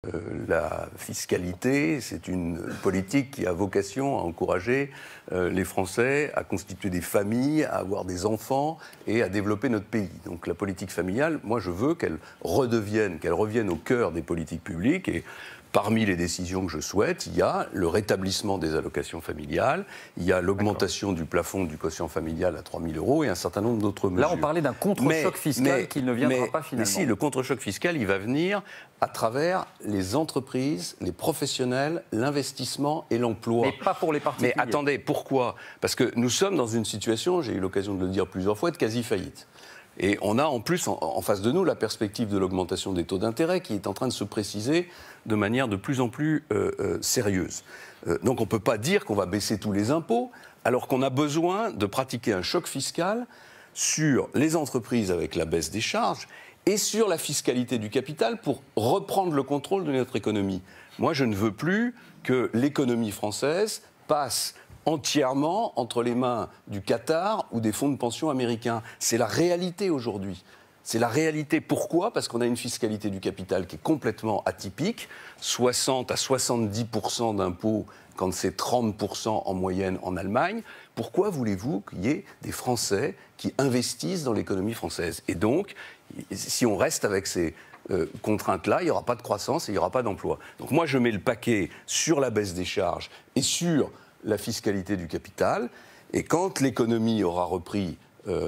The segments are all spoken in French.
La fiscalité, c'est une politique qui a vocation à encourager les Français à constituer des familles, à avoir des enfants et à développer notre pays. Donc la politique familiale, moi je veux qu'elle revienne au cœur des politiques publiques. Et parmi les décisions que je souhaite, il y a le rétablissement des allocations familiales, il y a l'augmentation du plafond du quotient familial à 3 000 € et un certain nombre d'autres mesures. Là, on parlait d'un contre-choc fiscal qui ne viendra pas finalement. Mais si, le contre-choc fiscal, il va venir à travers les entreprises, les professionnels, l'investissement et l'emploi. Mais pas pour les particuliers. Mais attendez, pourquoi? Parce que nous sommes dans une situation, j'ai eu l'occasion de le dire plusieurs fois, de quasi-faillite. Et on a en plus en face de nous la perspective de l'augmentation des taux d'intérêt qui est en train de se préciser de manière de plus en plus sérieuse. Donc on ne peut pas dire qu'on va baisser tous les impôts alors qu'on a besoin de pratiquer un choc fiscal sur les entreprises avec la baisse des charges et sur la fiscalité du capital pour reprendre le contrôle de notre économie. Moi, je ne veux plus que l'économie française passe entièrement entre les mains du Qatar ou des fonds de pension américains. C'est la réalité aujourd'hui. C'est la réalité. Pourquoi? Parce qu'on a une fiscalité du capital qui est complètement atypique, 60 à 70% d'impôts quand c'est 30% en moyenne en Allemagne. Pourquoi voulez-vous qu'il y ait des Français qui investissent dans l'économie française? Et donc, si on reste avec ces contraintes-là, il n'y aura pas de croissance et il n'y aura pas d'emploi. Donc moi, je mets le paquet sur la baisse des charges et sur la fiscalité du capital, et quand l'économie aura repris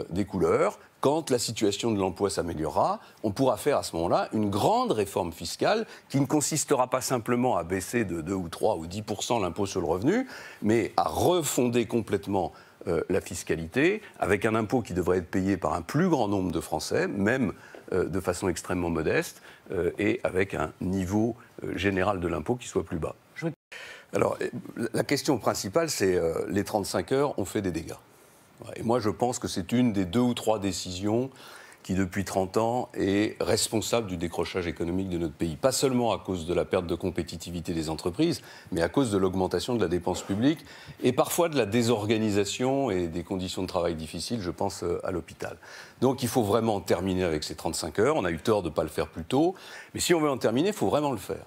des couleurs, quand la situation de l'emploi s'améliorera, on pourra faire à ce moment-là une grande réforme fiscale qui ne consistera pas simplement à baisser de 2 ou 3 ou 10% l'impôt sur le revenu, mais à refonder complètement la fiscalité avec un impôt qui devrait être payé par un plus grand nombre de Français, même de façon extrêmement modeste, et avec un niveau général de l'impôt qui soit plus bas. Alors, la question principale, c'est les 35 heures ont fait des dégâts. Et moi, je pense que c'est une des 2 ou 3 décisions qui, depuis 30 ans, est responsable du décrochage économique de notre pays. Pas seulement à cause de la perte de compétitivité des entreprises, mais à cause de l'augmentation de la dépense publique et parfois de la désorganisation et des conditions de travail difficiles, je pense, à l'hôpital. Donc, il faut vraiment terminer avec ces 35 heures. On a eu tort de ne pas le faire plus tôt. Mais si on veut en terminer, il faut vraiment le faire.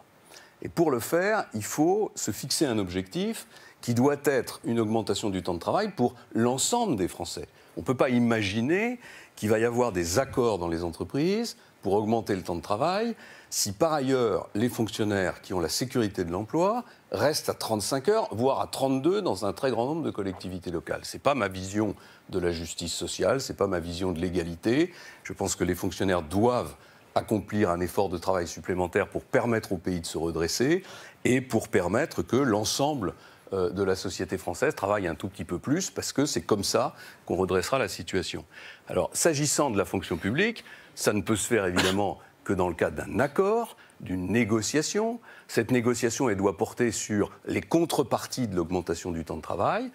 Et pour le faire, il faut se fixer un objectif qui doit être une augmentation du temps de travail pour l'ensemble des Français. On ne peut pas imaginer qu'il va y avoir des accords dans les entreprises pour augmenter le temps de travail si par ailleurs les fonctionnaires qui ont la sécurité de l'emploi restent à 35 heures, voire à 32 dans un très grand nombre de collectivités locales. Ce n'est pas ma vision de la justice sociale, ce n'est pas ma vision de l'égalité. Je pense que les fonctionnaires doivent accomplir un effort de travail supplémentaire pour permettre au pays de se redresser et pour permettre que l'ensemble de la société française travaille un tout petit peu plus, parce que c'est comme ça qu'on redressera la situation. Alors, s'agissant de la fonction publique, ça ne peut se faire évidemment que dans le cadre d'un accord, d'une négociation. Cette négociation, elle doit porter sur les contreparties de l'augmentation du temps de travail.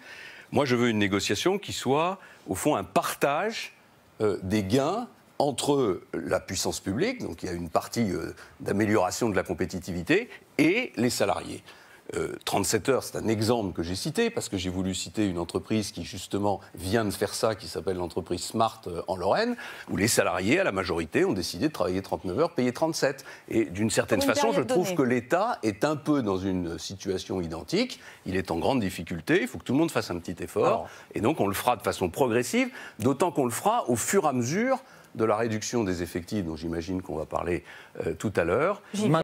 Moi, je veux une négociation qui soit, au fond, un partage des gains entre la puissance publique, donc il y a une partie d'amélioration de la compétitivité, et les salariés. 37 heures, c'est un exemple que j'ai cité, parce que j'ai voulu citer une entreprise qui, justement, vient de faire ça, qui s'appelle l'entreprise Smart en Lorraine, où les salariés, à la majorité, ont décidé de travailler 39 heures, payer 37. Et d'une certaine façon, je trouve que l'État est un peu dans une situation identique. Il est en grande difficulté, il faut que tout le monde fasse un petit effort. Et donc, on le fera de façon progressive, d'autant qu'on le fera au fur et à mesure de la réduction des effectifs, dont j'imagine qu'on va parler tout à l'heure.